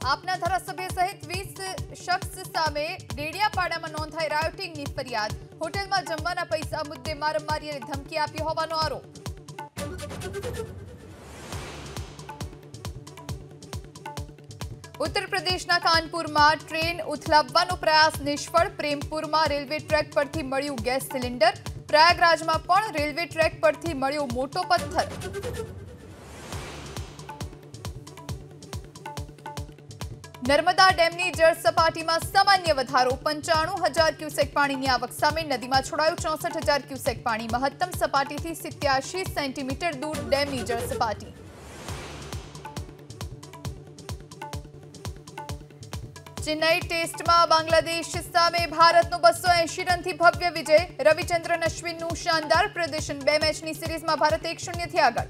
આપના ધારાસભ્ય સહિત 20 શખ્સ સામે ડેડિયાપાડામાં નોંધાઈ રાયોટિંગની ફરિયાદ। હોટલમાં જમવાના પૈસા મુદ્દે મારામારી અને ધમકી આપી હોવાનો આરોપ। उत्तर प्रदेशना कानपुरमां ट्रेन उथलावવાનો प्रयास निष्फળ। प्रेमपुरमां रेलवे ट्रेक परथी मळ्युं गैस सिलिंडर। प्रयागराजमां पण रेलवे ट्रेक परथी मळ्यो मोटो पत्थर। नर्मदा डेमनी जल सपाटीमां सामान्य वधारो। 95,000 क्यूसेक पाणीनी आवक सामे नदीमां छोड़ायुं 64,000 क्यूसेक पाणी। महत्तम सपाटीथी 87 सेंटीमीटर दूर डेमनी जल सपाटी। चेन्नई टेस्ट में बांग्लादेश सामे भारतनो 280 रनथी भव्य विजय। रविचंद्रन अश्विनનું શાનદાર પ્રદર્શન। 2 મેચની સિરીઝમાં ભારત 1-0 થી આગળ।